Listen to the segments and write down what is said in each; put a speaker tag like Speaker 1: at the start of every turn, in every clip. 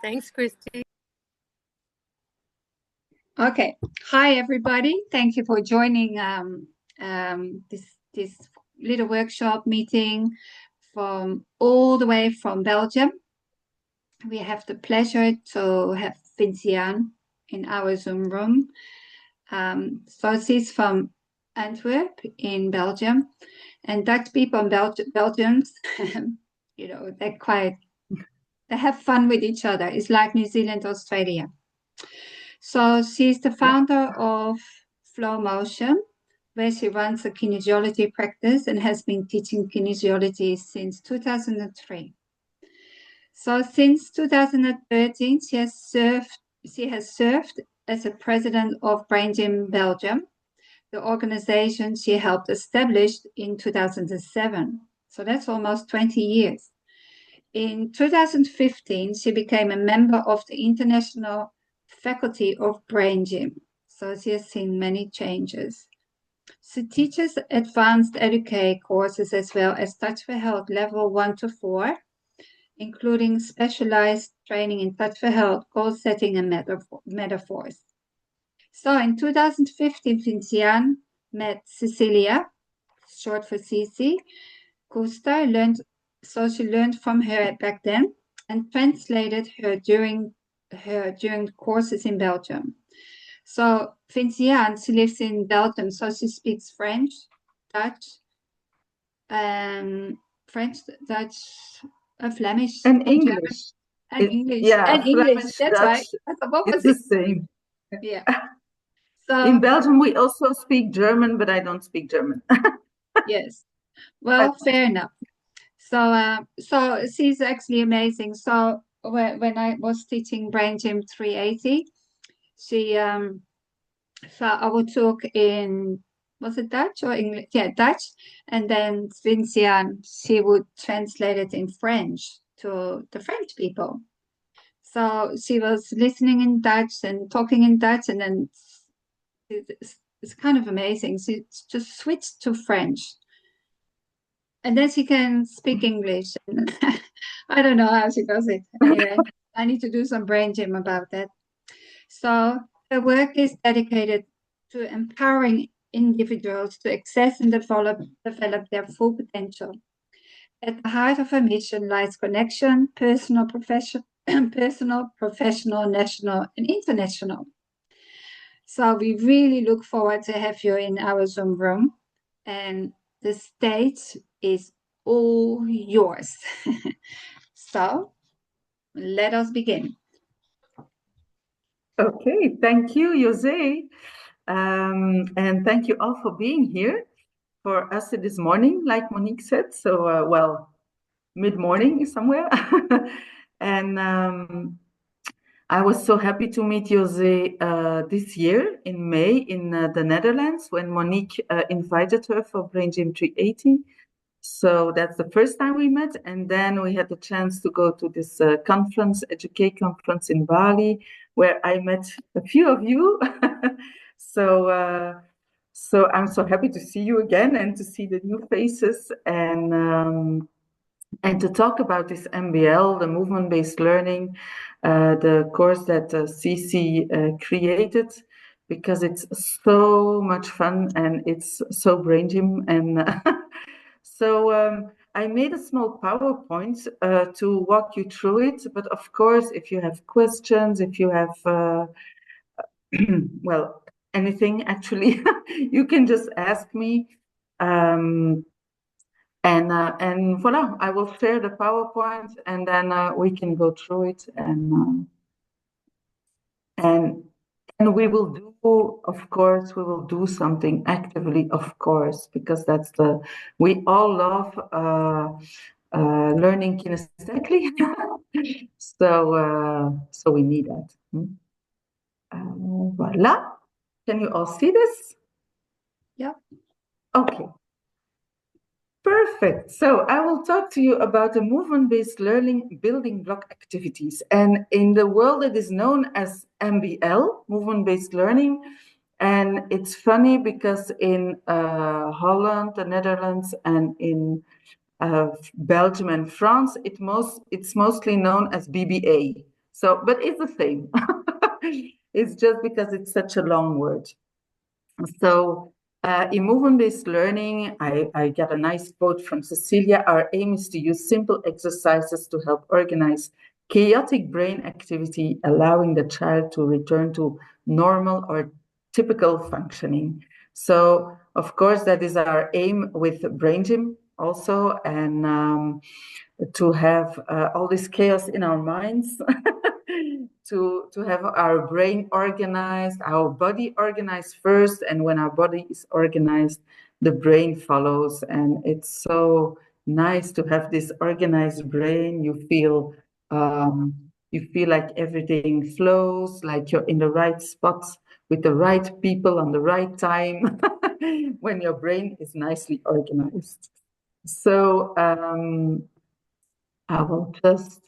Speaker 1: Thanks, Christy.
Speaker 2: Okay. Hi, everybody. Thank you for joining this little workshop meeting from all the way from Belgium. We have the pleasure to have Vinciane in our Zoom room. So she's from Antwerp in Belgium, and Dutch people and Belgians, you know, they have fun with each other. It's like New Zealand, Australia. So she's the founder of Flow Motion, where she runs a kinesiology practice and has been teaching kinesiology since 2003. So since 2013, she has served as a president of Brain Gym Belgium, the organization she helped establish in 2007. So that's almost 20 years. In 2015, she became a member of the International Faculty of Brain Gym. So she has seen many changes. She teaches advanced educate courses as well as Touch for Health level 1 to 4, including specialized training in Touch for Health, goal setting, and metaphors. So in 2015, Vinciane met Cecilia, short for Cici, Costa, she learned from her back then and translated her during courses in Belgium. So Vinciane, she lives in Belgium, so she speaks French, Dutch, Dutch, Flemish,
Speaker 3: and English.
Speaker 2: English.
Speaker 3: Flemish,
Speaker 2: That's
Speaker 3: Dutch,
Speaker 2: right.
Speaker 3: it's the same.
Speaker 2: Yeah. So
Speaker 3: in Belgium, we also speak German, but I don't speak German.
Speaker 2: Yes. Well, fair enough. So she's actually amazing. So when I was teaching Brain Gym 380, so I would talk in, was it Dutch or English? Yeah, Dutch. And then Vinciane, she would translate it in French to the French people. So she was listening in Dutch and talking in Dutch, and then it's kind of amazing. She just switched to French. And then she can speak English. I don't know how she does it. Anyway, I need to do some brain gym about that. So her work is dedicated to empowering individuals to access and develop their full potential. At the heart of her mission lies connection, personal, professional, national, and international. So we really look forward to have you in our Zoom room, and the stage is all yours. So let us begin.
Speaker 3: Okay, thank you, Jose. And thank you all for being here for us this morning, like Monique said. So, mid-morning somewhere. And I was so happy to meet Jose this year in May in the Netherlands when Monique invited her for Brain Gym 380. So that's the first time we met. And then we had the chance to go to this conference, Educate conference in Bali, where I met a few of you. So I'm so happy to see you again and to see the new faces and to talk about this MBL, the movement-based learning, the course that Cici created, because it's so much fun and it's so brain gym. And so I made a small PowerPoint to walk you through it. But of course, if you have questions, if you have, well, anything actually, you can just ask me. And voila, I will share the PowerPoint, and then we can go through it, and we will do, of course, we will do something actively, of course, because we all love learning kinesthetically, so we need that. Voila, can you all see this?
Speaker 2: Yeah.
Speaker 3: Okay. Perfect. So I will talk to you about the movement-based learning building block activities. And in the world, it is known as MBL, movement-based learning. And it's funny because in Holland, the Netherlands, and in Belgium and France, it's mostly known as BBA. So, but it's the same. It's just because it's such a long word. So, in movement-based learning, I got a nice quote from Cecilia. Our aim is to use simple exercises to help organize chaotic brain activity, allowing the child to return to normal or typical functioning. So, of course, that is our aim with Brain Gym also, and to have all this chaos in our minds, to have our brain organized, our body organized first, and when our body is organized, the brain follows. And it's so nice to have this organized brain. You feel like everything flows, like you're in the right spots with the right people on the right time when your brain is nicely organized. So I will just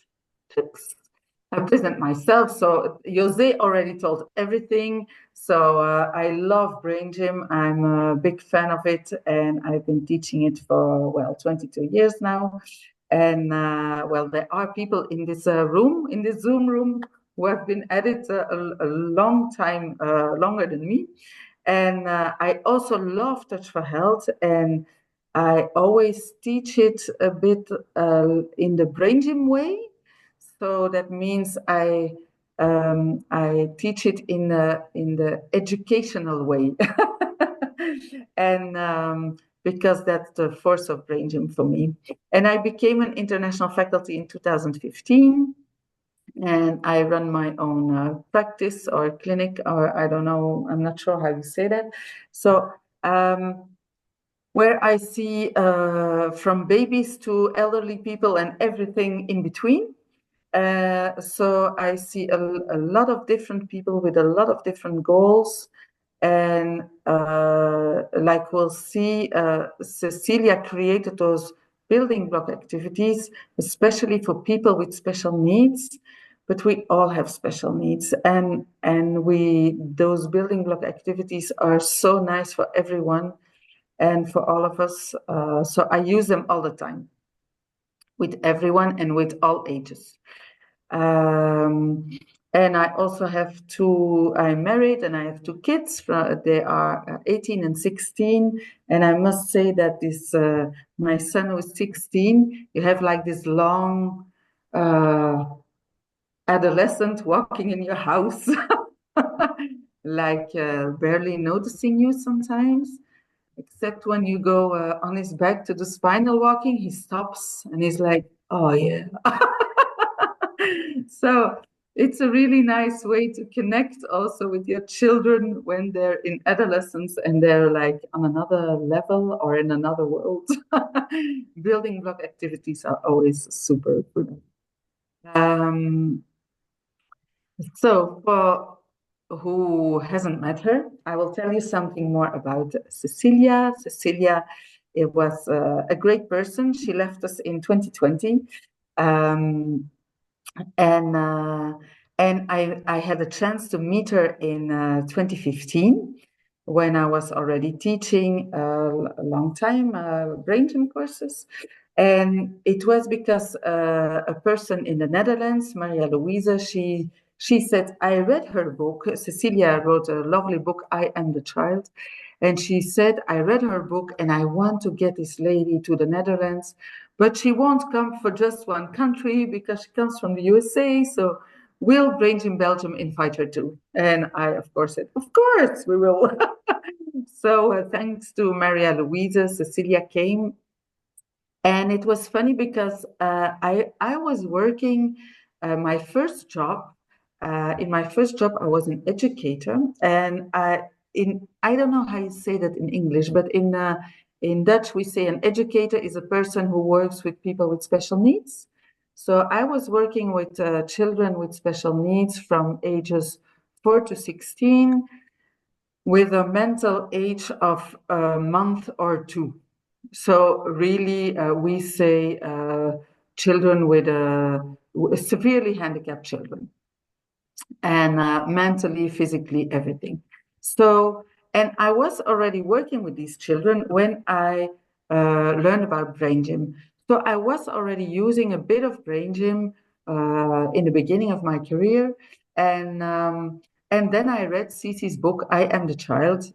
Speaker 3: present myself. So Jose already told everything. So I love Brain Gym. I'm a big fan of it, and I've been teaching it for 22 years now. And well, there are people in this room, in this Zoom room, who have been at it a long time, longer than me. And I also love Touch for Health, and I always teach it a bit in the Brain Gym way. So that means I teach it in the educational way, and because that's the force of Brain Gym for me. And I became an international faculty in 2015. And I run my own practice or clinic, or I don't know, I'm not sure how you say that. So where I see from babies to elderly people and everything in between. So I see a lot of different people with a lot of different goals. And like we'll see, Cecilia created those building block activities, especially for people with special needs. But we all have special needs, and those building block activities are so nice for everyone and for all of us. So I use them all the time with everyone and with all ages. And I also have I'm married and I have two kids. They are 18 and 16. And I must say that my son who is 16, you have like this long adolescent walking in your house, like barely noticing you sometimes. Except when you go on his back to the spinal walking, he stops and he's like, oh yeah. So it's a really nice way to connect also with your children when they're in adolescence and they're like on another level or in another world. Building block activities are always super good. So for who hasn't met her, I will tell you something more about Cecilia. Cecilia, it was a great person. She left us in 2020. Um, and I had a chance to meet her in 2015 when I was already teaching a long time brain gym courses. And it was because a person in the Netherlands, Maria Louisa, she said, I read her book. Cecilia wrote a lovely book, I Am the Child. And she said, I read her book and I want to get this lady to the Netherlands, but she won't come for just one country because she comes from the USA. So will Brain Gym Belgium invite her too? And I, of course, said, of course, we will. So thanks to Maria Louisa, Cecilia came. And it was funny because I was working my first job. In my first job, I was an educator, and I don't know how you say that in English, but in Dutch we say an educator is a person who works with people with special needs. So I was working with children with special needs from ages 4 to 16, with a mental age of a month or two. So really, we say children with severely handicapped children, and mentally, physically, everything. So, and I was already working with these children when I learned about Brain Gym. So I was already using a bit of Brain Gym in the beginning of my career. And then I read Cece's book, I Am the Child.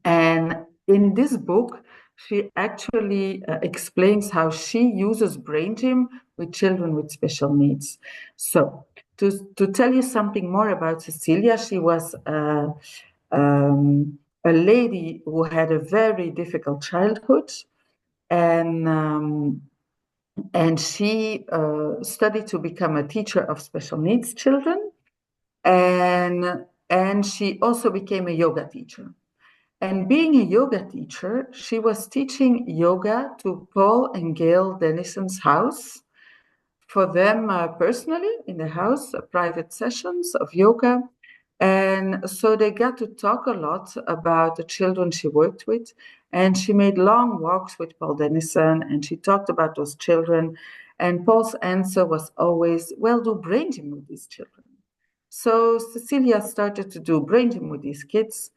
Speaker 3: And in this book, she actually explains how she uses brain gym with children with special needs. So, to tell you something more about Cecilia, she was a lady who had a very difficult childhood, and she studied to become a teacher of special needs children, and she also became a yoga teacher. And being a yoga teacher, she was teaching yoga to Paul and Gail Dennison's house, for them personally in the house, private sessions of yoga. And so they got to talk a lot about the children she worked with. And she made long walks with Paul Dennison, and she talked about those children. And Paul's answer was always, well, do brain gym with these children. So Cecilia started to do brain gym with these kids.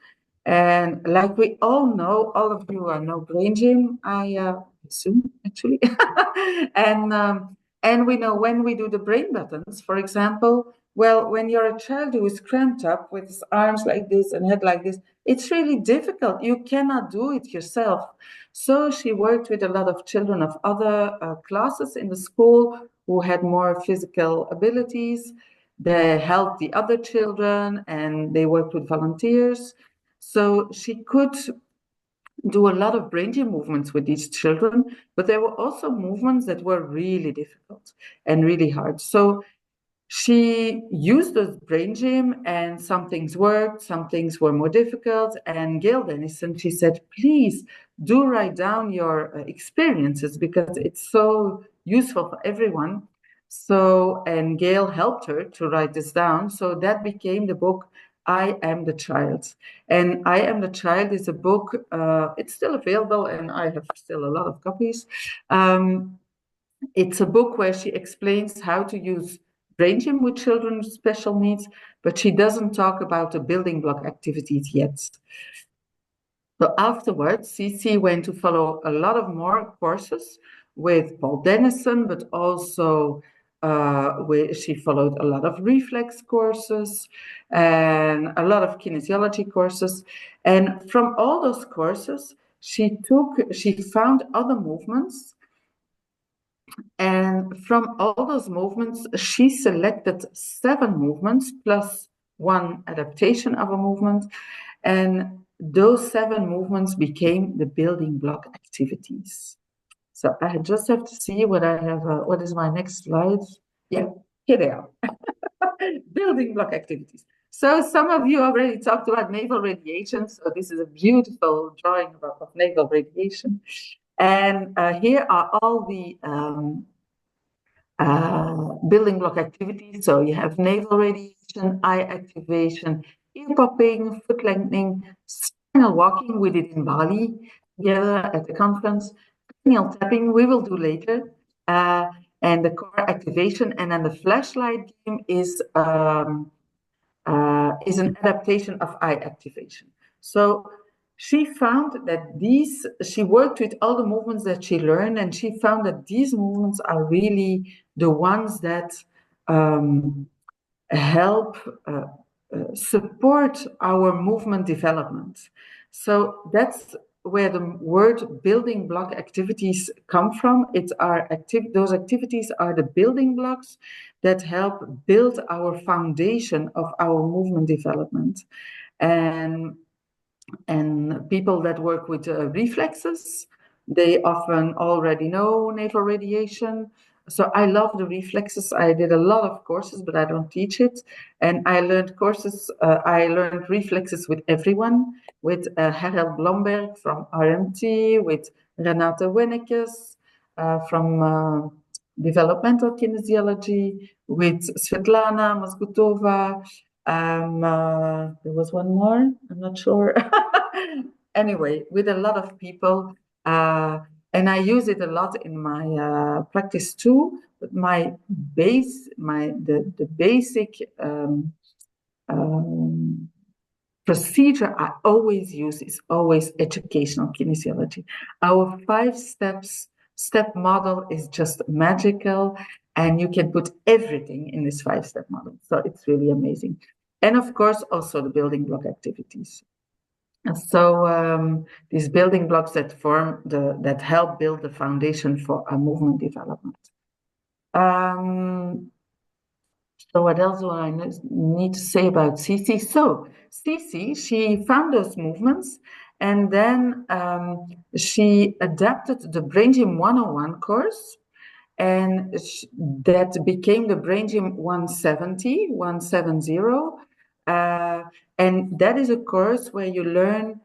Speaker 3: And like we all know, all of you know brain gym, I assume, actually. and and we know when we do the brain buttons, for example, well, when you're a child who is cramped up with his arms like this and head like this, it's really difficult. You cannot do it yourself. So she worked with a lot of children of other classes in the school who had more physical abilities. They helped the other children, and they worked with volunteers. So she could do a lot of brain gym movements with these children, but there were also movements that were really difficult and really hard. So she used the brain gym, and some things worked, some things were more difficult. And Gail Dennison, she said, please do write down your experiences, because it's so useful for everyone. So, and Gail helped her to write this down. So that became the book, I Am the Child. And I Am the Child is a book, it's still available, and I have still a lot of copies. It's a book where she explains how to use brain gym with children with special needs, but she doesn't talk about the building block activities yet. So afterwards, Cece went to follow a lot of more courses with Paul Dennison, but also she followed a lot of reflex courses and a lot of kinesiology courses. And from all those courses, she found other movements. And from all those movements, she selected 7 movements plus one adaptation of a movement. And those 7 movements became the building block activities. So I just have to see what I have. What is my next slide? Yeah, here they are. Building block activities. So some of you already talked about naval radiation. So this is a beautiful drawing of naval radiation. And here are all the building block activities. So you have navel radiation, eye activation, ear popping, foot lengthening, spinal walking. We did in Bali together at the conference. Cranial tapping we will do later. And the core activation. And then the flashlight game is an adaptation of eye activation. So she found that she worked with all the movements that she learned, and she found that these movements are really the ones that help support our movement development. So that's where the word building block activities come from. Those activities are the building blocks that help build our foundation of our movement development. And people that work with reflexes, they often already know naval radiation. So I love the reflexes. I did a lot of courses, but I don't teach it. And I learned reflexes with everyone, with Harald Blomberg from RMT, with Renate Wennekes from developmental kinesiology, with Svetlana Mozgutova. There was one more, I'm not sure. Anyway, with a lot of people. And I use it a lot in my practice too. But the basic procedure I always use is always educational kinesiology. Our 5 step model is just magical. and you can put everything in this 5-step model. So it's really amazing. And of course, also the building block activities. And so these building blocks that help build the foundation for a movement development. So what else do I need to say about Cici? So Cici, she found those movements, and then she adapted the Brain Gym 101 course, and that became the Brain Gym 170. And that is a course where you learn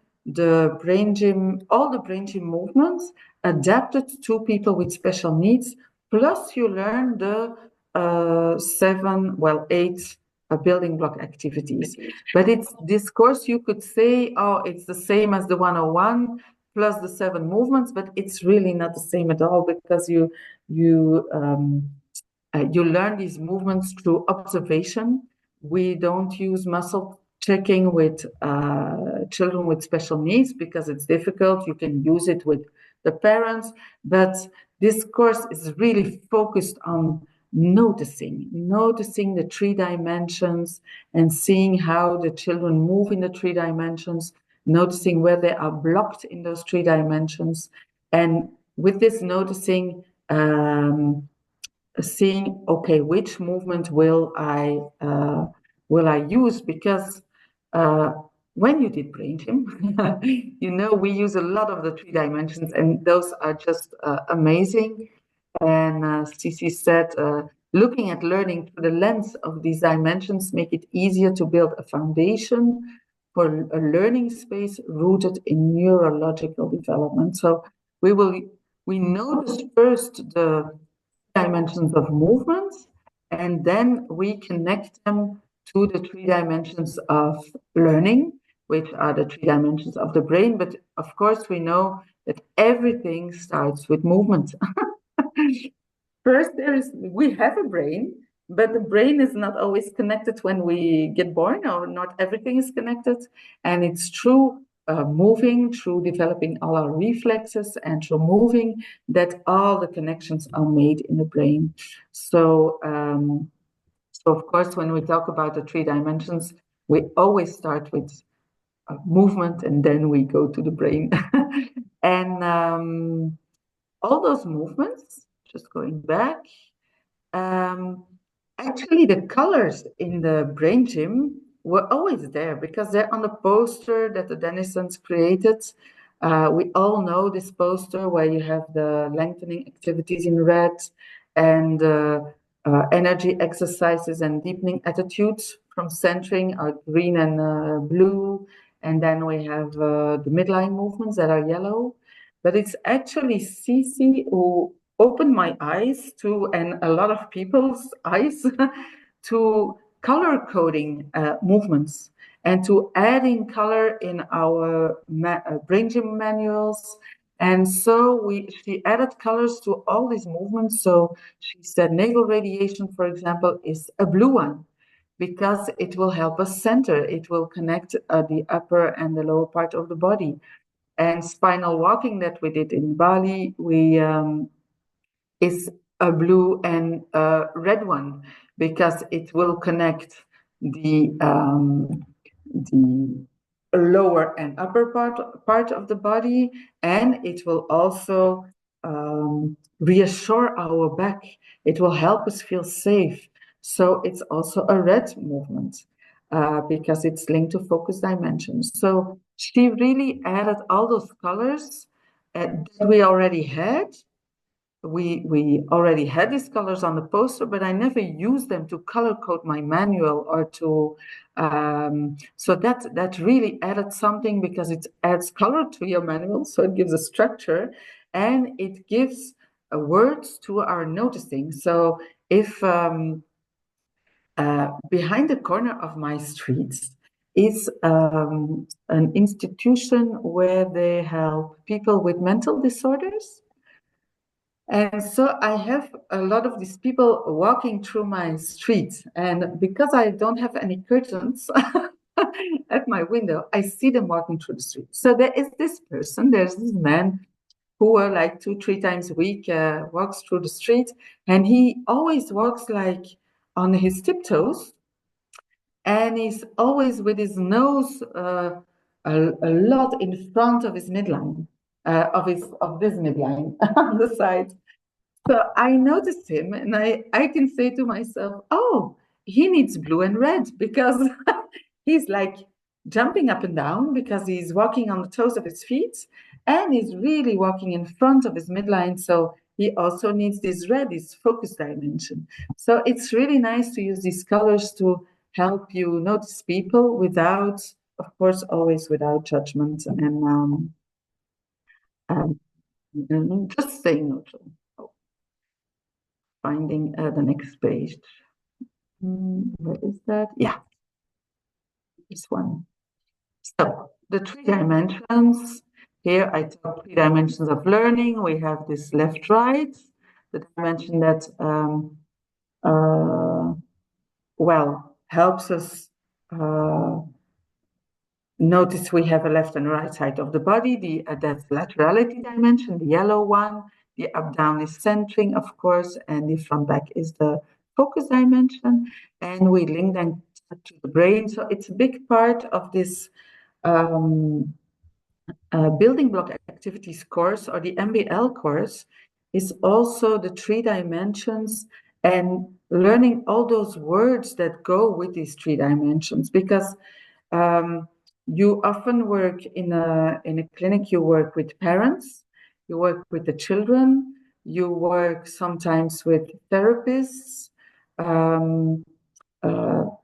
Speaker 3: all the Brain Gym movements adapted to people with special needs, plus you learn the eight building block activities. But it's this course, you could say, oh, it's the same as the 101 plus the 7 movements, but it's really not the same at all, because you learn these movements through observation. We don't use muscle checking with children with special needs because it's difficult. You can use it with the parents, but this course is really focused on noticing the 3 dimensions and seeing how the children move in the 3 dimensions, noticing where they are blocked in those 3 dimensions. And with this noticing, seeing, okay, which movement will I use? Because when you did Brain Gym, we use a lot of the 3 dimensions, and those are just amazing. And Cici said, looking at learning through the lens of these dimensions make it easier to build a foundation for a learning space rooted in neurological development. So we notice first the dimensions of movements, and then we connect them to the 3 dimensions of learning, which are the 3 dimensions of the brain. But of course, we know that everything starts with movement. First, we have a brain, but the brain is not always connected when we get born, or not everything is connected. And it's through moving, through developing all our reflexes, and through moving, that all the connections are made in the brain. So of course, when we talk about the 3 dimensions, we always start with movement, and then we go to the brain. And all those movements, just going back, actually the colors in the Brain Gym were always there because they're on the poster that the Denisons created. We all know this poster where you have the lengthening activities in red, and energy exercises and deepening attitudes from centering are green and blue. And then we have the midline movements that are yellow. But it's actually Cici who opened my eyes to, and a lot of people's eyes, to color coding movements, and to adding color in our Brain Gym manuals. And so she added colors to all these movements. So she said navel radiation, for example, is a blue one, because it will help us center. It will connect the upper and the lower part of the body. And spinal walking that we did in Bali, is a blue and a red one, because it will connect the lower and upper part of the body, and it will also reassure our back. It will help us feel safe. So it's also a red movement, because it's linked to focus dimensions. So she really added all those colors that we already had. We already had these colors on the poster, but I never used them to color code my manual or to. So that really added something, because it adds color to your manual, so it gives a structure, and it gives words to our noticing. So if behind the corner of my street is an institution where they help people with mental disorders. And so I have a lot of these people walking through my street, and because I don't have any curtains at my window, I see them walking through the street. So there's this man poor, like 2-3 times a week, walks through the street, and he always walks like on his tiptoes, and he's always with his nose a lot in front of his midline, of this midline on the side. So I noticed him, and I can say to myself, oh, he needs blue and red, because he's like jumping up and down because he's walking on the toes of his feet, and he's really walking in front of his midline. So he also needs this red, this focus dimension. So it's really nice to use these colors to help you notice people without, of course, always without judgment and just saying neutral. Finding the next page. Where is that? Yeah, this one. So the 3 dimensions. Here I talk 3 dimensions of learning. We have this left, right, the dimension that helps us notice we have a left and right side of the body. That's laterality dimension, the yellow one. The up-down is centering, of course, and the front-back is the focus dimension. And we link them to the brain. So it's a big part of this building block activities course, or the MBL course, is also the 3 dimensions and learning all those words that go with these 3 dimensions, because you often work in a clinic, you work with parents, you work with the children, you work sometimes with therapists,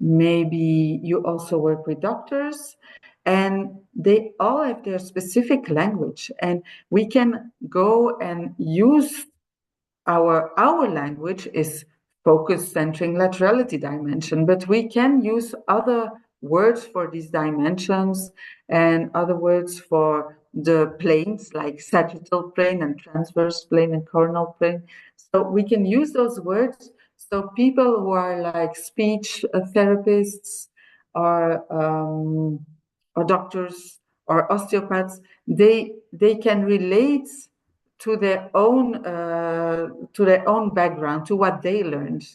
Speaker 3: maybe you also work with doctors, and they all have their specific language, and we can go and use our language is focus, centering, laterality dimension, but we can use other words for these dimensions and other words for the planes, like sagittal plane and transverse plane and coronal plane. So we can use those words. So people who are like speech therapists or doctors or osteopaths, they can relate to their own background, to what they learned,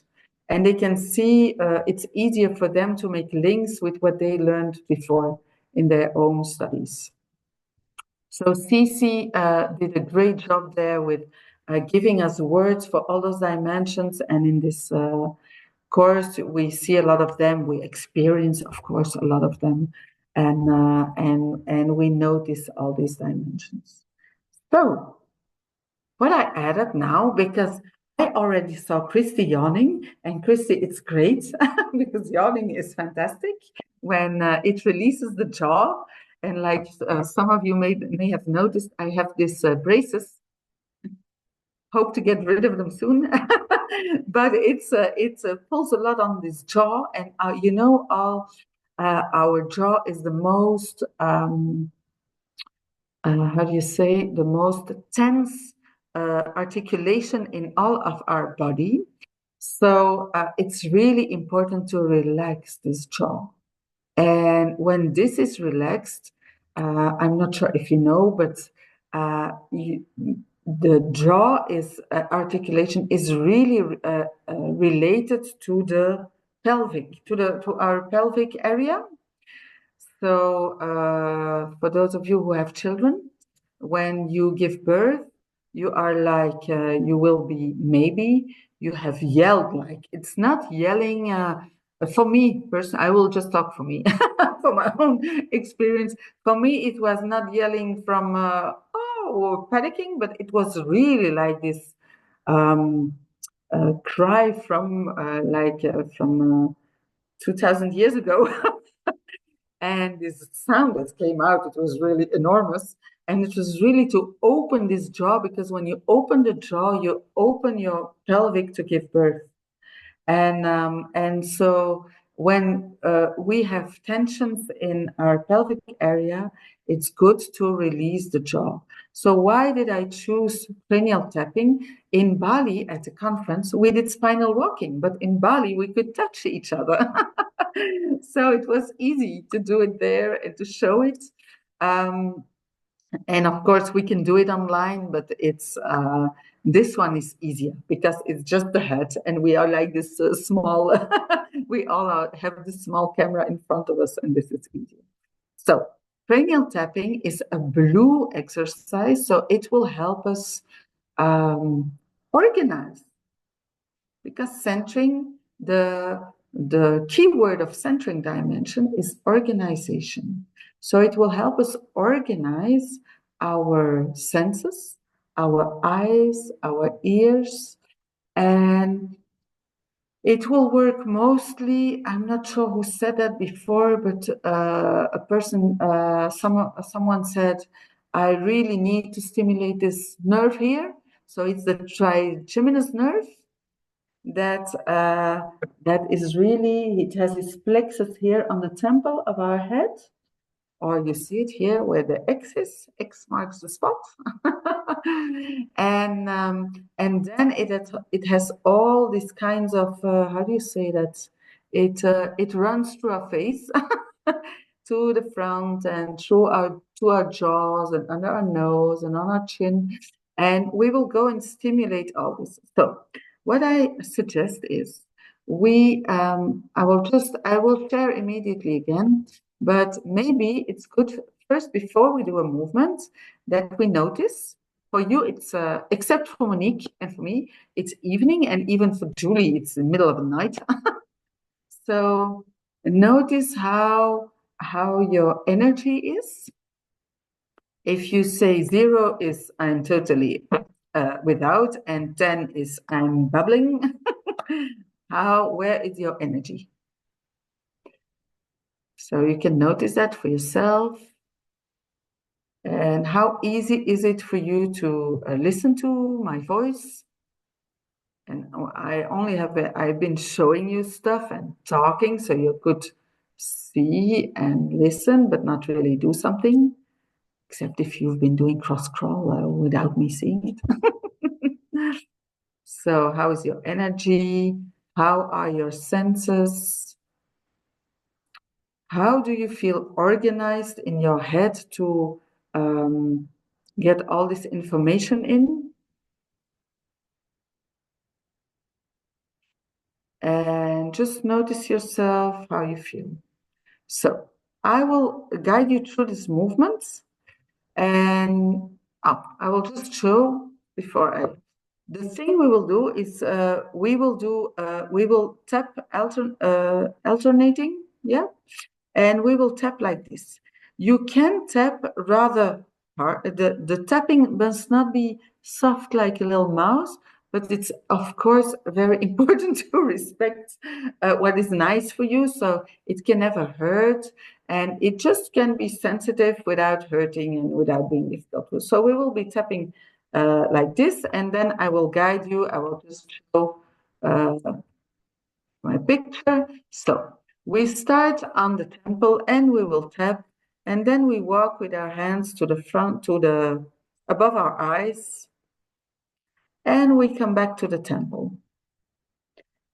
Speaker 3: and they can see it's easier for them to make links with what they learned before in their own studies. So Cici did a great job there with giving us words for all those dimensions, and in this course we see a lot of them. We experience, of course, a lot of them, and we notice all these dimensions. So what I added now, because I already saw Christy yawning, and Christy, it's great because yawning is fantastic when it releases the jaw. And like some of you may have noticed, I have these braces. Hope to get rid of them soon, but it pulls a lot on this jaw, and our jaw is the most how do you say, the most tense articulation in all of our body. So it's really important to relax this jaw. And when this is relaxed, I'm not sure if you know, but the jaw is articulation is really related to the pelvic, to our pelvic area. So for those of you who have children, when you give birth, you are like, you will be, maybe you have yelled, like, it's not yelling. For me, personally, I will just talk for me, for my own experience. For me, it was not yelling from, or panicking, but it was really like this cry from, from 2000 years ago. And this sound that came out, it was really enormous. And it was really to open this jaw, because when you open the jaw, you open your pelvic to give birth. And so when we have tensions in our pelvic area, it's good to release the jaw. So why did I choose cranial tapping? In Bali at the conference, we did spinal walking, but in Bali we could touch each other. So it was easy to do it there and to show it. And of course, we can do it online, but it's this one is easier because it's just the head, and we are like this small. We all have this small camera in front of us, and this is easier. So cranial tapping is a blue exercise, so it will help us organize, because centering, the key word of centering dimension is organization. So it will help us organize our senses, our eyes, our ears, and it will work mostly. I'm not sure who said that before, but a person, someone said, I really need to stimulate this nerve here. So it's the trigeminus nerve that is really, it has its plexus here on the temple of our head, or you see it here where the X is. X marks the spot. And then it has all these kinds of how do you say that? It runs through our face to the front and through our jaws and under our nose and on our chin, and we will go and stimulate all this. So what I suggest is I will share immediately again, but maybe it's good first, before we do a movement, that we notice. For you, it's except for Monique and for me, it's evening, and even for Julie, it's the middle of the night. So notice how your energy is. If you say 0 is I'm totally without, and 10 is I'm bubbling, where is your energy? So you can notice that for yourself. And how easy is it for you to listen to my voice? And I've been showing you stuff and talking, so you could see and listen, but not really do something, except if you've been doing cross crawl without me seeing it. So how is your energy? How are your senses? How do you feel organized in your head to get all this information in? And just notice yourself, how you feel. So I will guide you through these movements, and I will just show the thing we will do is we will tap alternating, yeah, and we will tap like this. You can tap rather hard. The tapping must not be soft like a little mouse, but it's of course very important to respect what is nice for you. So it can never hurt, and it just can be sensitive without hurting and without being difficult. So we will be tapping like this, and then I will guide you. I will just show my picture. So we start on the temple and we will tap, and then we walk with our hands to the front, above our eyes, and we come back to the temple.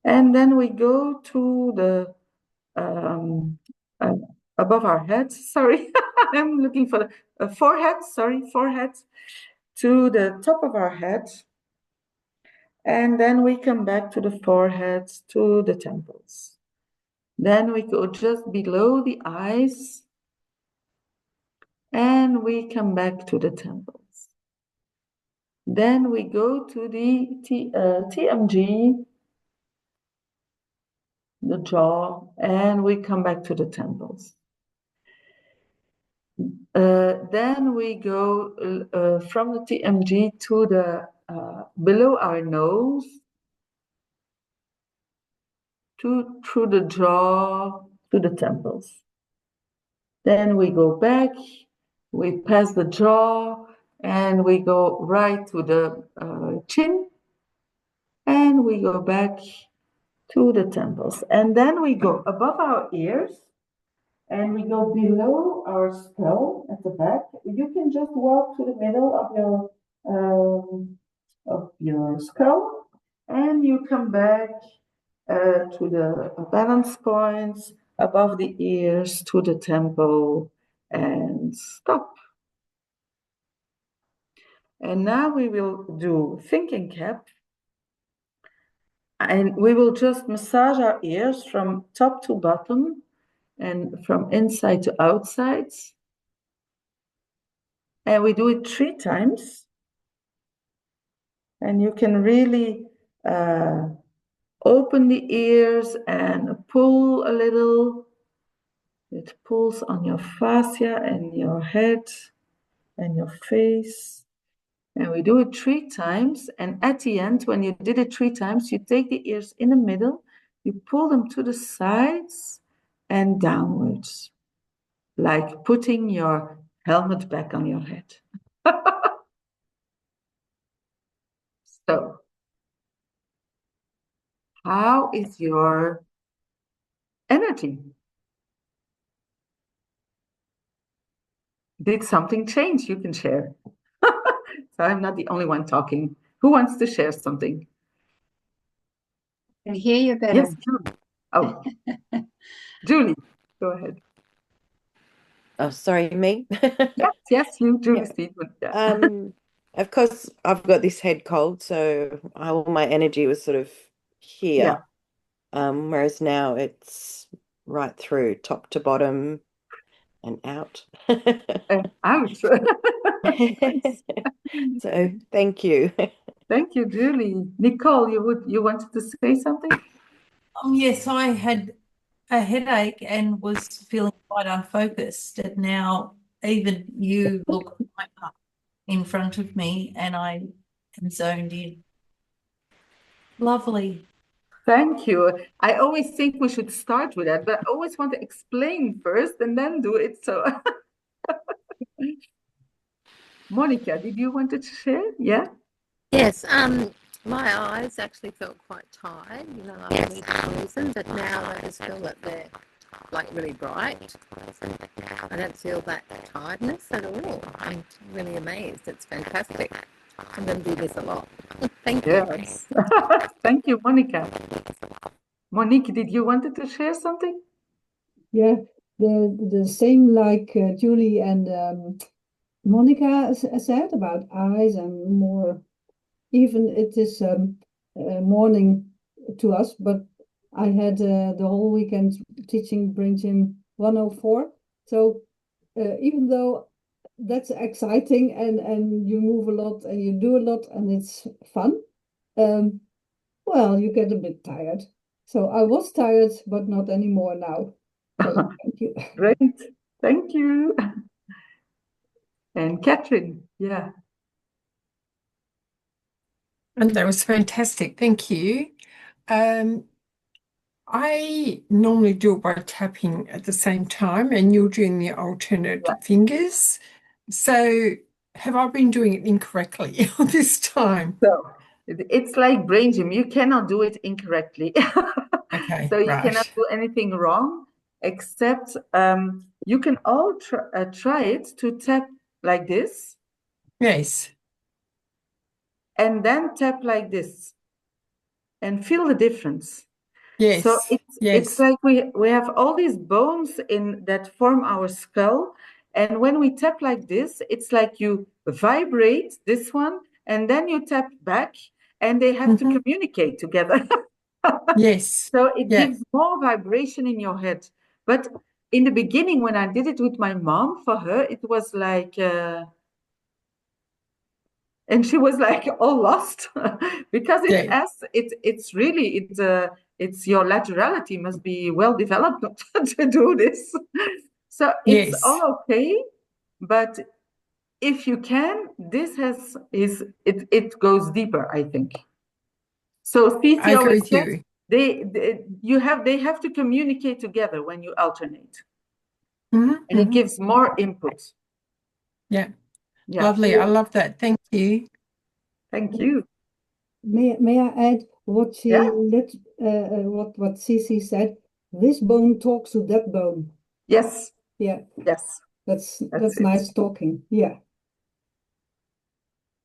Speaker 3: And then we go to the above our heads. Sorry, I'm looking for the forehead. Sorry, forehead to the top of our head, and then we come back to the forehead to the temples. Then we go just below the eyes, and we come back to the temples. Then we go to the TMG, the jaw, and we come back to the temples. Then we go from the TMG to the below our nose, through the jaw to the temples. Then we go back, we pass the jaw, and we go right to the chin, and we go back to the temples. And then we go above our ears, and we go below our skull at the back. You can just walk to the middle of your skull, and you come back to the balance points above the ears to the temple, and stop. And now we will do thinking cap. And we will just massage our ears from top to bottom and from inside to outside. And we do it 3 times. And you can really open the ears and pull a little. It pulls on your fascia and your head and your face. And we do it 3 times. And at the end, when you did it 3 times, you take the ears in the middle, you pull them to the sides and downwards, like putting your helmet back on your head. So, how is your energy? Did something change you can share? So I'm not the only one talking. Who wants to share something?
Speaker 2: I can hear you better.
Speaker 3: Yes, Julie. Oh, Julie, go ahead.
Speaker 1: Oh, sorry, me?
Speaker 3: Yes, you, Julie
Speaker 1: Yeah.
Speaker 3: Speedman. Yeah.
Speaker 1: Of course, I've got this head cold, so all my energy was sort of
Speaker 3: Yeah.
Speaker 1: here. Whereas now it's right through, top to bottom and out.
Speaker 3: Ouch. Nice.
Speaker 1: So thank you.
Speaker 3: Thank you, Julie. Nicole, you wanted to say something?
Speaker 4: Yes, I had a headache and was feeling quite unfocused. And now even you look right up in front of me and I am zoned in. Lovely.
Speaker 3: Thank you. I always think we should start with that, but I always want to explain first and then do it. So, Monica, did you want to share? Yeah.
Speaker 5: Yes, my eyes actually felt quite tired, last week for some reason, but now I just feel that they're like really bright. I don't feel that tiredness at all. I'm really amazed. It's fantastic. I'm going to do this a lot. Thank you.
Speaker 3: Yes. Thank you, Monica. Monique, did you wanted to share something?
Speaker 6: Yeah, the same like Julie and Monica said about eyes and more. Even it is morning to us, but I had the whole weekend teaching Brain Gym 104. So even though that's exciting and you move a lot and you do a lot and it's fun, well, you get a bit tired. So I was tired, but not anymore now. So thank you.
Speaker 3: Great. Thank you. And Catherine, yeah.
Speaker 7: And that was fantastic. Thank you. I normally do it by tapping at the same time, and you're doing the alternate
Speaker 3: Yeah.
Speaker 7: fingers. So have I been doing it incorrectly this time?
Speaker 3: So it's like brain gym. You cannot do it incorrectly.
Speaker 7: Okay,
Speaker 3: So you
Speaker 7: right.
Speaker 3: cannot do anything wrong, except you can all try it to tap like this
Speaker 7: Yes,
Speaker 3: and then tap like this and feel the difference. So
Speaker 7: yes,
Speaker 3: it's
Speaker 7: yes.
Speaker 3: like we have all these bones in that form our skull, and when we tap like this, it's like you vibrate this one, and then you tap back, and they have to communicate together.
Speaker 7: Yes.
Speaker 3: So it
Speaker 7: Yeah.
Speaker 3: gives more vibration in your head. But in the beginning, when I did it with my mom, for her, it was like, and she was like all lost because
Speaker 7: Yeah.
Speaker 3: it's really it's your laterality must be well developed to do this. So it's
Speaker 7: Yes.
Speaker 3: all okay, but if you can, this it goes deeper, I think. So
Speaker 7: I
Speaker 3: Fifi
Speaker 7: agree
Speaker 3: always
Speaker 7: with
Speaker 3: says
Speaker 7: you.
Speaker 3: they have to communicate together when you alternate, and it
Speaker 7: Mm-hmm.
Speaker 3: gives more input.
Speaker 7: Yeah.
Speaker 3: Yeah.
Speaker 7: Lovely. I love that. Thank you.
Speaker 3: Thank you.
Speaker 6: May I add what
Speaker 3: Yeah.
Speaker 6: what Cici said? This bone talks to that bone.
Speaker 3: Yes.
Speaker 6: Yeah,
Speaker 3: Yes.
Speaker 6: that's
Speaker 3: That's it.
Speaker 6: nice talking. Yeah.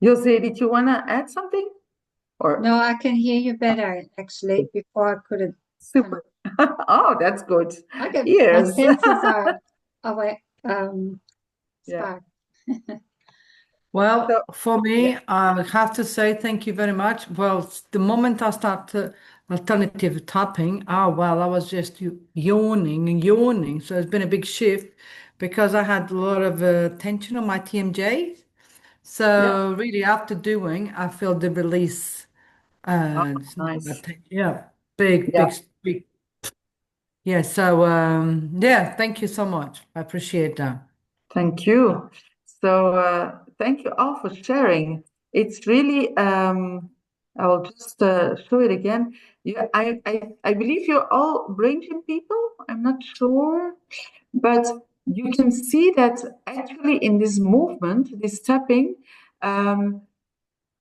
Speaker 3: Jose, did you want to add something? Or
Speaker 2: No, I can hear you better actually. Before I couldn't.
Speaker 3: super. Oh, that's good.
Speaker 2: I get my
Speaker 3: Ears.
Speaker 2: senses are away.
Speaker 3: Yeah.
Speaker 2: Spark.
Speaker 8: Well,
Speaker 3: So,
Speaker 8: for me,
Speaker 3: yeah.
Speaker 8: I have to say thank you very much. Well, the moment I started alternative tapping, I was just yawning and yawning. So it's been a big shift because I had a lot of tension on my TMJ.
Speaker 3: Yeah.
Speaker 8: So really, after doing, I feel the release.
Speaker 3: Oh,
Speaker 8: It's not
Speaker 3: nice.
Speaker 8: about yeah, big,
Speaker 3: Yeah.
Speaker 8: big, big. Yeah. So yeah, thank you so much. I appreciate that.
Speaker 3: Thank you. So thank you all for sharing. It's really, I will just show it again. I believe you're all brain people. I'm not sure, but you can see that actually in this movement, this tapping, um,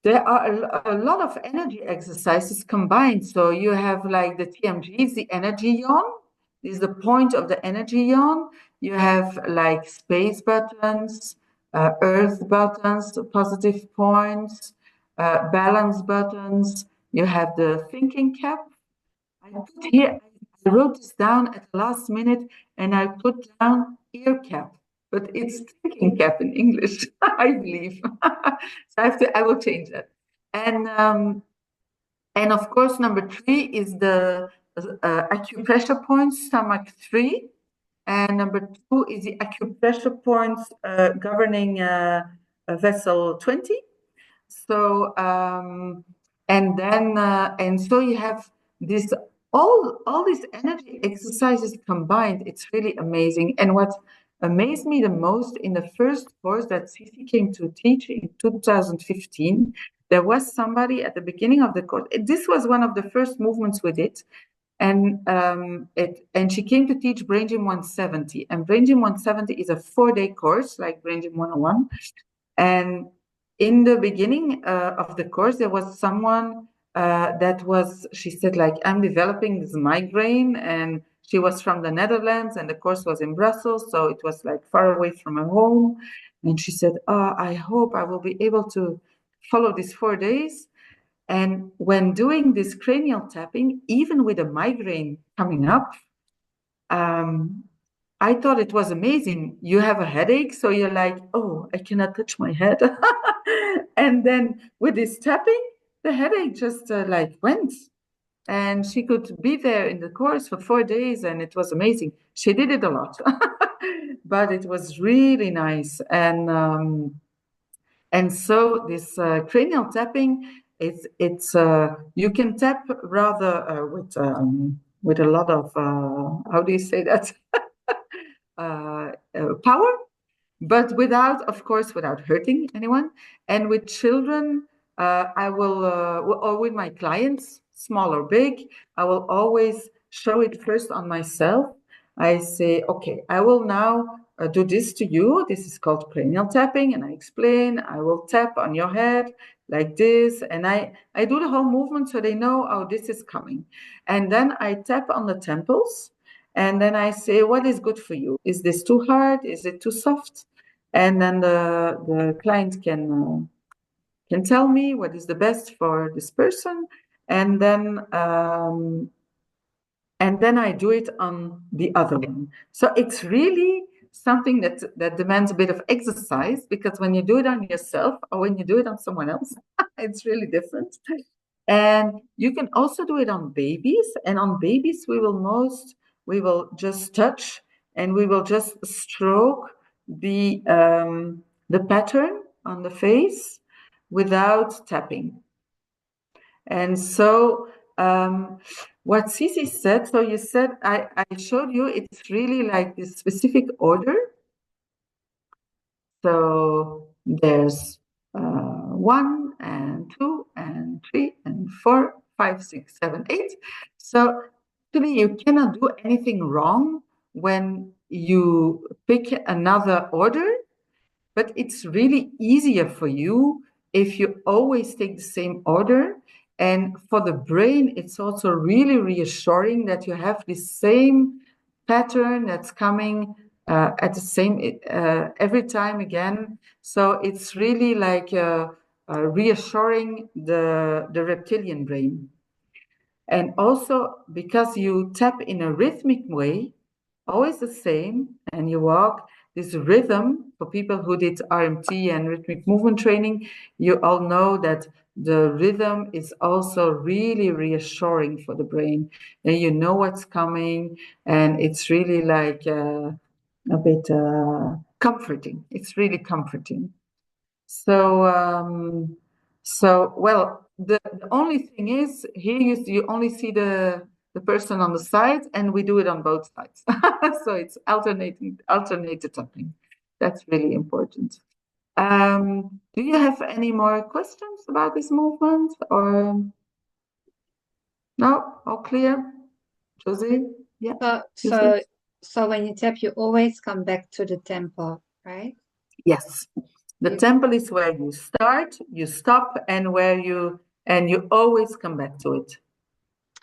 Speaker 3: there are a lot of energy exercises combined. So you have like the TMGs, the energy yawn. This is the point of the energy yawn. You have like space buttons, earth buttons, positive points, balance buttons. You have the thinking cap. I put here, I wrote this down at the last minute and I put down ear cap, but it's thinking cap in English, I believe. So I will change that. And of course, number 3 is the acupressure points, stomach 3. And number 2 is the acupressure points governing vessel 20. So and so you have this all these energy exercises combined. It's really amazing. And what amazed me the most in the first course that Cici came to teach in 2015, there was somebody at the beginning of the course. This was one of the first movements we did. And she came to teach Brain Gym 170. And Brain Gym 170 is a 4-day course like Brain Gym 101. And in the beginning of the course, there was someone she said, like, I'm developing this migraine, and she was from the Netherlands, and the course was in Brussels, so it was like far away from her home. And she said, oh, I hope I will be able to follow these 4 days. And when doing this cranial tapping, even with a migraine coming up, I thought it was amazing. You have a headache, so you're like, oh, I cannot touch my head. And then with this tapping, the headache just like went. And she could be there in the course for 4 days, and it was amazing. She did it a lot, but it was really nice. And so this cranial tapping, it's you can tap rather with a lot of how do you say that power, but without, of course, without hurting anyone. And with children, I will, or with my clients, small or big, I will always show it first on myself. I say, okay, I will now do this to you. This is called cranial tapping. And I explain, I will tap on your head like this. And I do the whole movement so they know, oh, this is coming. And then I tap on the temples. And then I say, what is good for you? Is this too hard? Is it too soft? And then the client can tell me what is the best for this person. And then I do it on the other one. So it's really something that demands a bit of exercise, because when you do it on yourself or when you do it on someone else, it's really different. And you can also do it on babies. And on babies, we will just touch and we will just stroke the pattern on the face without tapping. And so what Cici said, so you said, I showed you, it's really like this specific order. So there's 1 and 2 and 3 and 4, 5, 6, 7, 8. So actually you cannot do anything wrong when you pick another order, but it's really easier for you if you always take the same order. And for the brain, it's also really reassuring that you have the same pattern that's coming at the same every time again. So it's really like reassuring the reptilian brain. And also because you tap in a rhythmic way, always the same, and you walk, this rhythm, for people who did RMT and rhythmic movement training, you all know that the rhythm is also really reassuring for the brain. And you know what's coming, and it's really like a bit comforting. It's really comforting. So well, the only thing is here you only see the person on the side, and we do it on both sides. So it's alternated tapping. That's really important. Do you have any more questions about this movement, or no? All clear, Josie? Yeah.
Speaker 2: So when you tap, you always come back to the tempo, right?
Speaker 3: Yes. The temple is where you start, you stop, and you always come back to it.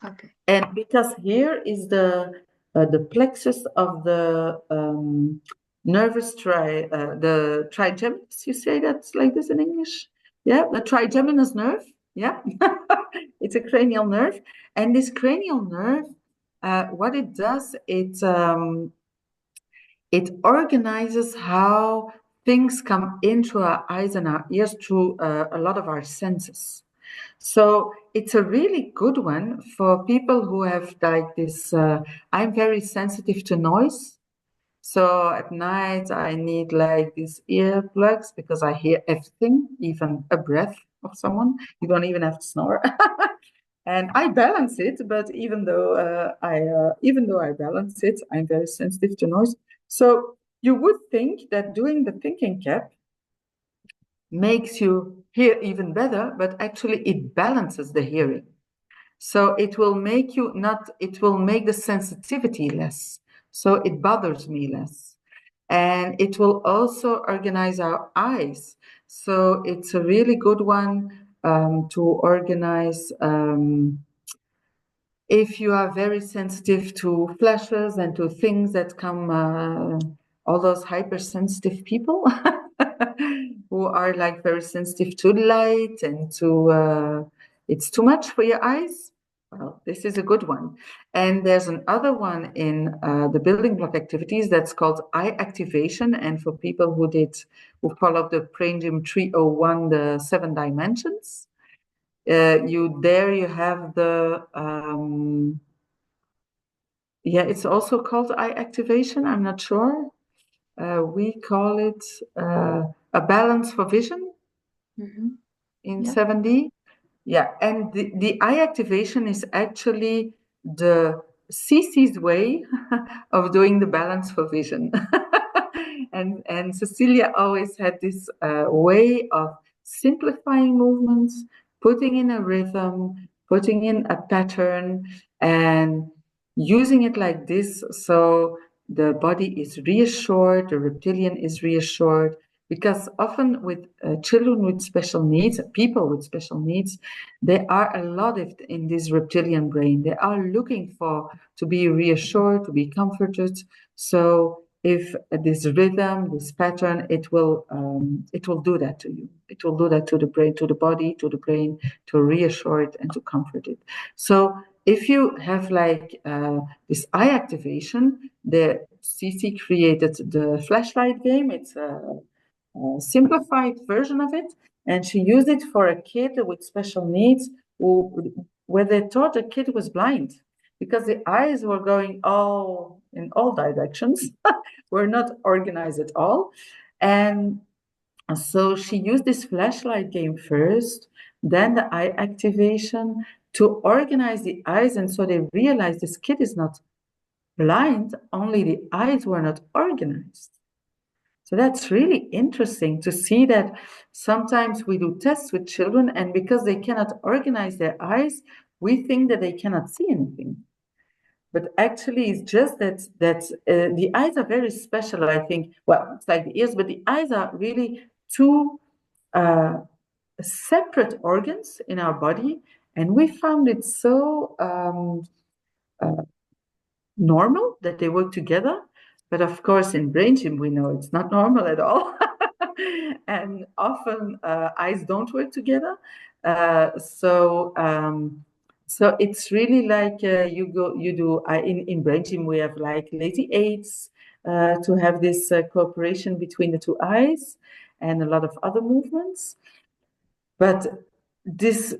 Speaker 2: Okay.
Speaker 3: And because here is the plexus of the nervous the trigeminus. You say that's like this in English? Yeah, the trigeminus nerve. Yeah, it's a cranial nerve, and this cranial nerve, what it does, it organizes how things come into our eyes and our ears through a lot of our senses. So it's a really good one for people who have like this. I'm very sensitive to noise. So at night I need like these earplugs because I hear everything, even a breath of someone. You don't even have to snore. And I balance it, but even though I balance it, I'm very sensitive to noise. So you would think that doing the thinking cap makes you hear even better, but actually it balances the hearing. So it will make the sensitivity less. So it bothers me less. And it will also organize our eyes. So it's a really good one to organize if you are very sensitive to flashes and to things that come, all those hypersensitive people who are like very sensitive to light and to, it's too much for your eyes. Well, this is a good one. And there's another one in the building block activities that's called eye activation. And for people who followed the Brain Gym 301, the 7 dimensions, you have the it's also called eye activation. I'm not sure. We call it a balance for vision in 7D. Yeah, and the eye activation is actually the CC's way of doing the balance for vision. and Cecilia always had this way of simplifying movements, putting in a rhythm, putting in a pattern, and using it like this so the body is reassured, the reptilian is reassured, because often with children with special needs, people with special needs, there are a lot in this reptilian brain. They are looking to be reassured, to be comforted. So if this rhythm, this pattern, it will do that to you. It will do that to the brain, to the body, to the brain, to reassure it and to comfort it. So if you have like this eye activation, the CC created the flashlight game. It's a simplified version of it, and she used it for a kid with special needs where they thought the kid was blind because the eyes were going in all directions, were not organized at all. And so she used this flashlight game first, then the eye activation to organize the eyes. And so they realized this kid is not blind, only the eyes were not organized. So that's really interesting to see that sometimes we do tests with children, and because they cannot organize their eyes, we think that they cannot see anything. But actually, it's just that the eyes are very special, I think. Well, it's like the ears, but the eyes are really two separate organs in our body. And we found it so normal that they work together. But of course, in Brain Gym, we know it's not normal at all. And often eyes don't work together. So it's really like in Brain Gym, we have like lazy eights, to have this cooperation between the two eyes and a lot of other movements. But this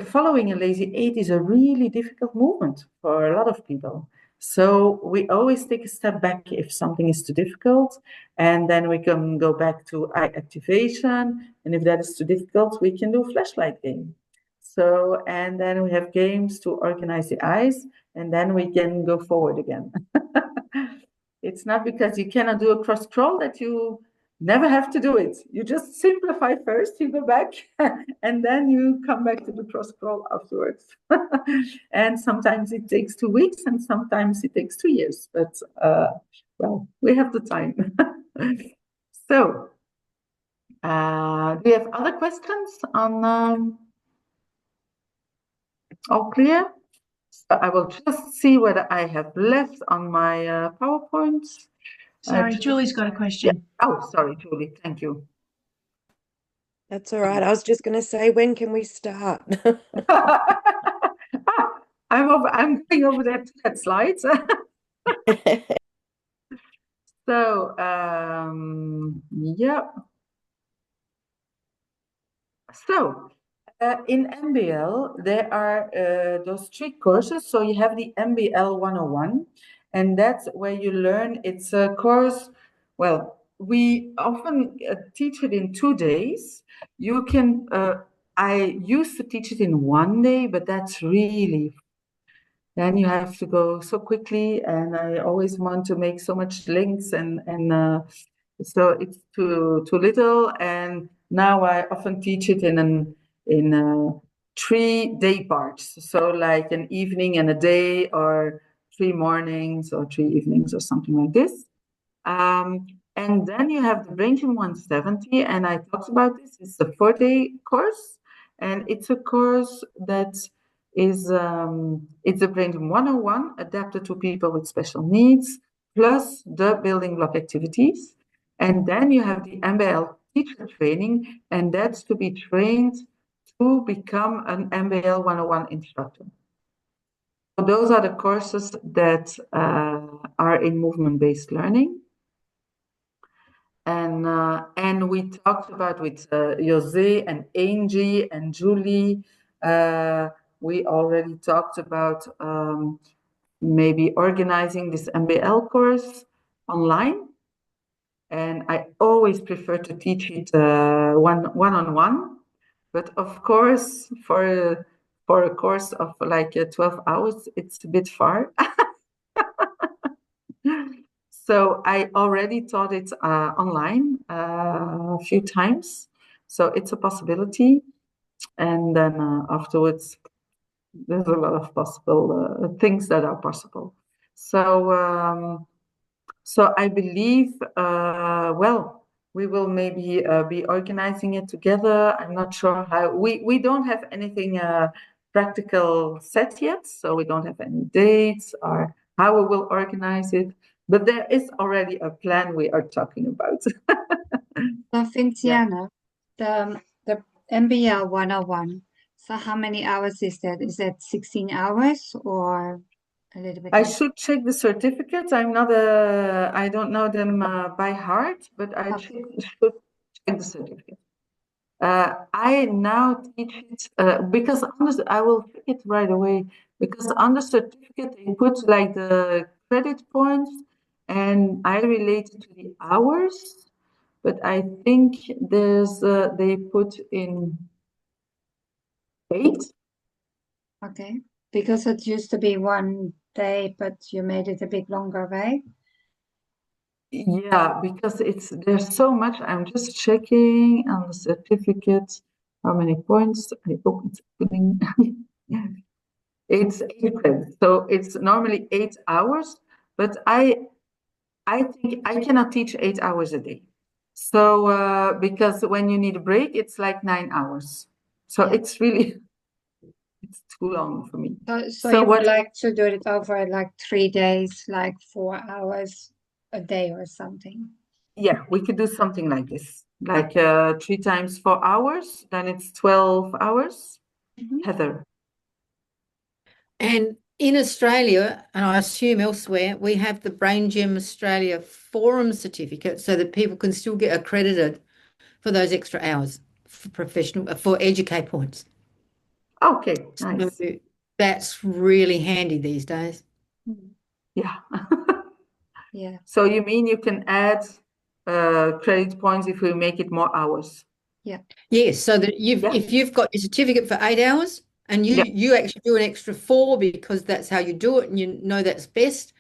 Speaker 3: following a lazy 8 is a really difficult movement for a lot of people. So we always take a step back if something is too difficult, and then we can go back to eye activation. And if that is too difficult, we can do flashlight game. So, and then we have games to organize the eyes, and then we can go forward again. It's not because you cannot do a cross scroll that you never have to do it. You just simplify first, you go back, and then you come back to the cross scroll afterwards. And sometimes it takes 2 weeks, and sometimes it takes 2 years. But well, we have the time. So, do you have other questions on? All clear? So I will just see what I have left on my PowerPoint.
Speaker 9: Sorry, Julie's got a question.
Speaker 3: Yeah. Oh, sorry, Julie. Thank you.
Speaker 1: That's all right. I was just going to say, when can we start?
Speaker 3: I'm going over that slide. So, yeah. So, in MBL, there are those 3 courses. So you have the MBL 101, and that's where you learn. It's a course, well, we often teach it in 2 days. You can, I used to teach it in 1 day, but that's really, then you have to go so quickly, and I always want to make so much links, and so it's too little. And now I often teach it in 3 day parts. So like an evening and a day, or 3 mornings or 3 evenings or something like this. And then you have the Brain Gym 170, and I talked about this. It's a 4-day course, and it's a course that is it's a Brain Gym 101 adapted to people with special needs, plus the building block activities. And then you have the MBL teacher training, and that's to be trained to become an MBL 101 instructor. So those are the courses that are in movement-based learning. And we talked about with Jose and Angie and Julie. We already talked about maybe organizing this MBL course online. And I always prefer to teach it one-on-one. But of course, for a course of like 12 hours, it's a bit far. So I already taught it online a few times. So it's a possibility. And then afterwards, there's a lot of possible things that are possible. So, so I believe, well, we will maybe be organizing it together. I'm not sure how. We don't have anything practical set yet, so we don't have any dates or how we will organize it. But there is already a plan we are talking about.
Speaker 2: So, Vinciane, the MBL 101. So how many hours is that? Is that 16 hours or a little bit
Speaker 3: I
Speaker 2: less?
Speaker 3: should check the certificates. I don't know them by heart, but I should check the certificate. I now teach it because I will check it right away, because on the certificate they put like the credit points, and I relate it to the hours, but I think there's they put in 8.
Speaker 2: Okay, because it used to be 1 day, but you made it a bit longer, right?
Speaker 3: Yeah, because there's so much. I'm just checking on the certificate how many points. I hope it's opening. It's 8 credits, so it's normally 8 hours, but I think I cannot teach 8 hours a day. So because when you need a break, it's like 9 hours. So
Speaker 2: Yeah.
Speaker 3: it's really it's too long for me.
Speaker 2: So you would like to do it over like 3 days, like 4 hours a day or something?
Speaker 3: Yeah, we could do something like this, like 3 times 4 hours, then it's 12 hours. Heather.
Speaker 7: And
Speaker 10: In Australia, and I assume elsewhere, we have the Brain Gym Australia Forum certificate so that people can still get accredited for those extra hours for educate points.
Speaker 3: Okay, nice.
Speaker 10: So that's really handy these days.
Speaker 3: Yeah.
Speaker 2: Yeah.
Speaker 3: So you mean you can add credit points if we make it more hours?
Speaker 2: Yeah.
Speaker 10: Yes, so that if you've got your certificate for 8 hours and you actually do an extra 4 because that's how you do it and you know that's best,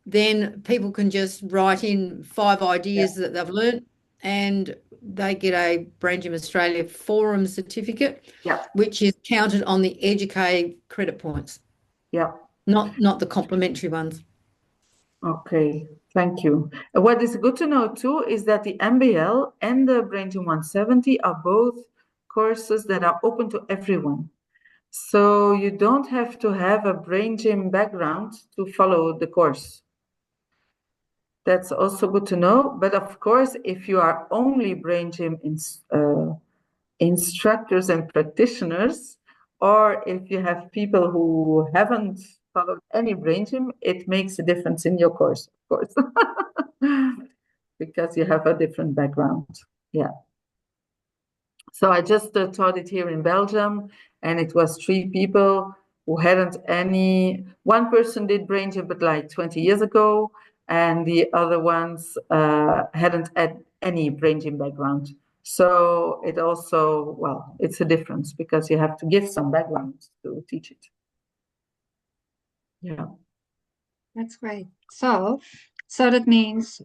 Speaker 10: then people can just write in 5 ideas that they've learned and they get a Brain Gym Australia Forum certificate, which is counted on the Educate credit points.
Speaker 3: Yeah.
Speaker 10: Not the complimentary ones.
Speaker 3: Okay, thank you. What is good to know too is that the MBL and the Brain Gym 170 are both courses that are open to everyone. So you don't have to have a Brain Gym background to follow the course. That's also good to know. But of course, if you are only Brain Gym instructors and practitioners, or if you have people who haven't followed any Brain Gym, it makes a difference in your course, of course, because you have a different background. Yeah. So I just taught it here in Belgium, and it was 3 people who hadn't any. One person did Brain Gym, but like 20 years ago, and the other ones hadn't had any Brain Gym background. So it also, well, it's a difference because you have to give some background to teach it. Yeah.
Speaker 2: That's great. So that means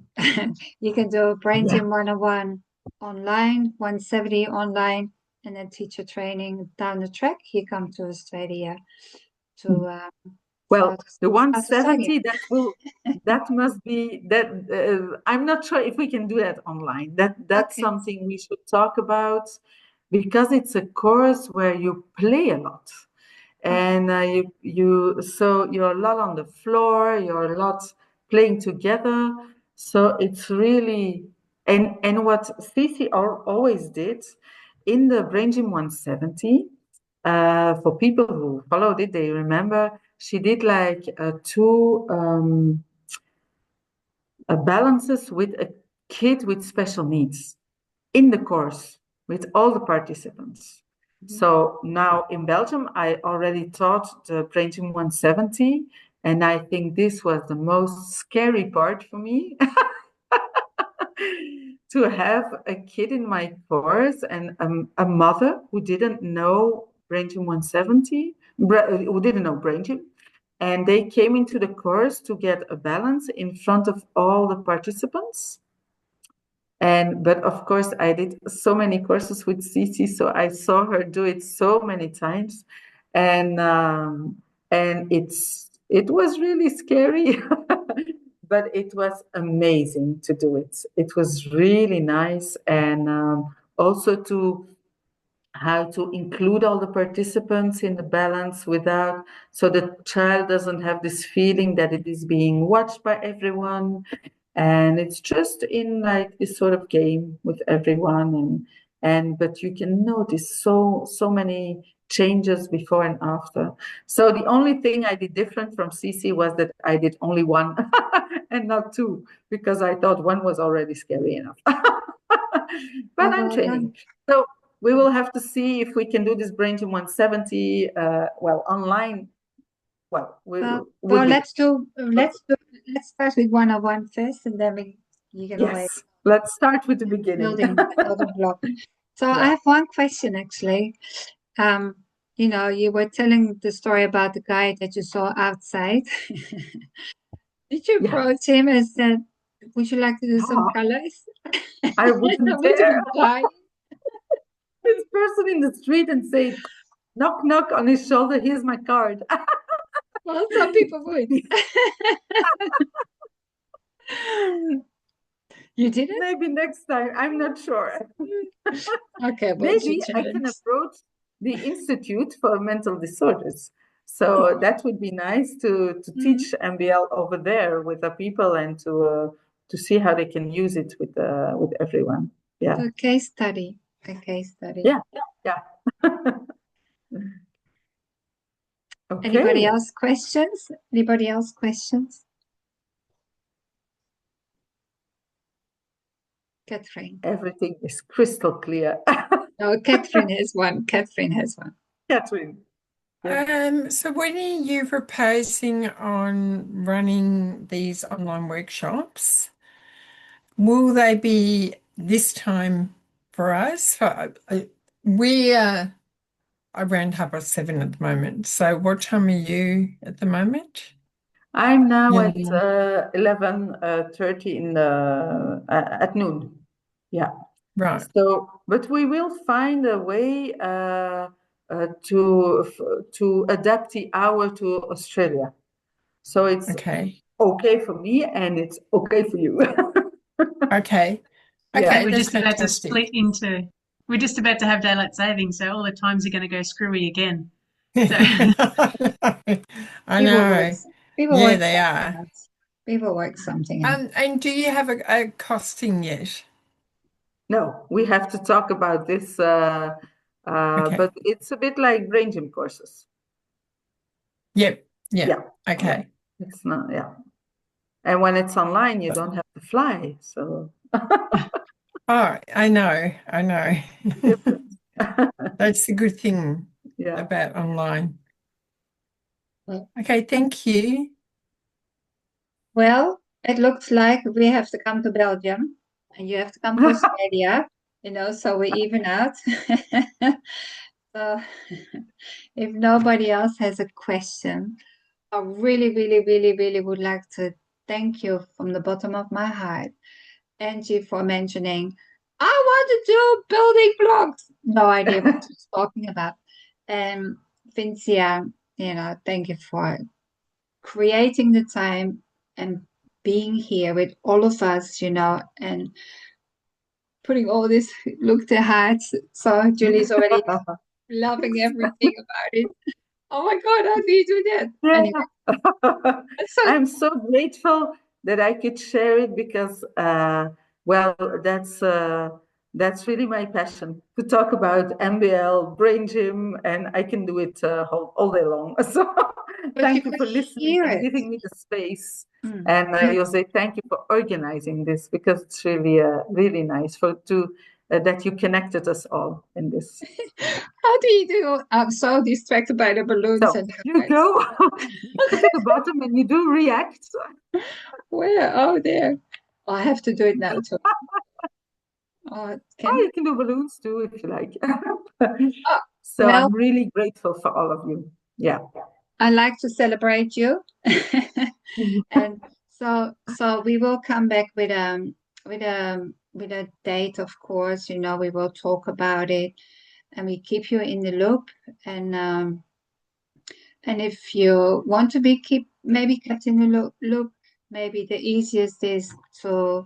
Speaker 2: you can do Brain Gym 101 online, 170 online, and then teacher training down the track. You come to Australia to
Speaker 3: well, the
Speaker 2: start to study.
Speaker 3: 170 that must be that. I'm not sure if we can do that online. That's something we should talk about because it's a course where you play a lot. And so you're a lot on the floor, you're a lot playing together. So it's really, and what Cici always did in the Brain Gym 170, for people who followed it, they remember she did like 2 balances with a kid with special needs in the course with all the participants. So now in Belgium, I already taught the Brain Gym 170, and I think this was the most scary part for me to have a kid in my course and a mother who didn't know Brain Gym 170, who didn't know Brain Gym. And they came into the course to get a balance in front of all the participants. But of course, I did so many courses with Cici, so I saw her do it so many times, and it was really scary, but it was amazing to do it. It was really nice, and also to how to include all the participants in the balance without, so the child doesn't have this feeling that it is being watched by everyone. And it's just in like this sort of game with everyone, but you can notice so many changes before and after. So the only thing I did different from Cici was that I did only 1 and not 2 because I thought 1 was already scary enough. But I'm training. So we will have to see if we can do this Brain Gym 170 online. Well,
Speaker 2: let's start with 101 first, and then you can always
Speaker 3: let's start with the beginning.
Speaker 2: building block. So I have one question actually. You were telling the story about the guy that you saw outside. Did you approach him and said, "Would you like to do some colors?"
Speaker 3: I wouldn't dare. This person in the street and say, knock, knock on his shoulder, here's my card.
Speaker 2: Well, some people would. You didn't?
Speaker 3: Maybe next time. I'm not sure.
Speaker 2: Okay,
Speaker 3: maybe I can approach the Institute for Mental Disorders. So that would be nice to teach MBL over there with the people and to see how they can use it with everyone. Yeah.
Speaker 2: A case study. A case study.
Speaker 3: Yeah.
Speaker 2: Anybody
Speaker 3: Okay.
Speaker 2: else questions? Anybody else questions? Catherine.
Speaker 3: Everything is crystal clear.
Speaker 2: No, Catherine has one. Catherine has one.
Speaker 3: Catherine. Yeah.
Speaker 7: So when are you proposing on running these online workshops? Will they be this time for us? We are around 7:30 at the moment. So what time are you at the moment?
Speaker 3: I'm now
Speaker 7: Yeah.
Speaker 3: at 11:30 in the at noon. Yeah.
Speaker 7: Right.
Speaker 3: So, but we will find a way to adapt the hour to Australia. So it's
Speaker 7: Okay.
Speaker 3: okay for me and it's okay for you.
Speaker 7: Okay.
Speaker 3: Yeah.
Speaker 7: Okay,
Speaker 9: We're
Speaker 7: that's
Speaker 9: just about to
Speaker 7: fantastic.
Speaker 9: split into, we're just about to have daylight savings, so all the times are going to go screwy again. So
Speaker 7: I
Speaker 2: People work,
Speaker 7: know.
Speaker 2: people
Speaker 7: Yeah,
Speaker 2: work
Speaker 7: they
Speaker 2: something
Speaker 7: are.
Speaker 2: out. People work something out.
Speaker 7: And do you have a costing yet?
Speaker 3: No, we have to talk about this,
Speaker 7: Okay.
Speaker 3: but it's a bit like brain gym courses.
Speaker 7: Yep. Yeah.
Speaker 3: Yeah.
Speaker 7: Okay.
Speaker 3: It's not, yeah. And when it's online, you don't have to fly. So
Speaker 7: Oh, I know. I know.
Speaker 3: different.
Speaker 7: That's the good thing
Speaker 3: Yeah.
Speaker 7: about online.
Speaker 2: Well,
Speaker 7: Okay, thank you.
Speaker 2: Well, it looks like we have to come to Belgium and you have to come to Australia, so we even out. So if nobody else has a question, I really, really, really, really would like to thank you from the bottom of my heart, Angie, for mentioning, I want to do building blocks. No idea what she's talking about. And Vincia, thank you for creating the time and being here with all of us, and putting all this look to hearts. So Julie's already loving everything about it. Oh my God, how do you do that?
Speaker 3: Yeah.
Speaker 2: Anyway, so
Speaker 3: I'm so grateful that I could share it because, well, that's really my passion to talk about MBL, brain gym, and I can do it all day long. So
Speaker 2: but
Speaker 3: thank
Speaker 2: you
Speaker 3: you
Speaker 2: could
Speaker 3: for listening
Speaker 2: hear
Speaker 3: and
Speaker 2: it.
Speaker 3: giving me the space.
Speaker 2: Mm.
Speaker 3: And Jose, thank you for organizing this because it's really, really nice that you connected us all in this.
Speaker 2: How do you do? I'm so distracted by the balloons
Speaker 3: So
Speaker 2: and
Speaker 3: you
Speaker 2: hearts.
Speaker 3: go, you go to the bottom and you do react.
Speaker 2: Where? Oh, there. Oh, I have to do it now too. Oh,
Speaker 3: Oh, you can do balloons too if you like.
Speaker 2: Oh,
Speaker 3: So
Speaker 2: well,
Speaker 3: I'm really grateful for all of you. Yeah.
Speaker 2: I like to celebrate you. And so we will come back with a date, of course. We will talk about it and we keep you in the loop. And if you want to maybe kept in the loop, maybe the easiest is to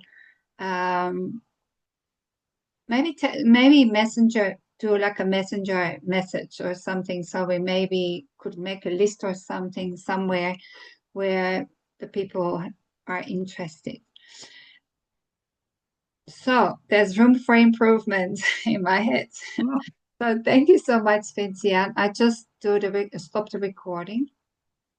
Speaker 2: maybe messenger, do like a messenger message or something, so we maybe could make a list or something somewhere where the people are interested. So there's room for improvement in my head. So thank you so much, Vinciane. I just stop the recording.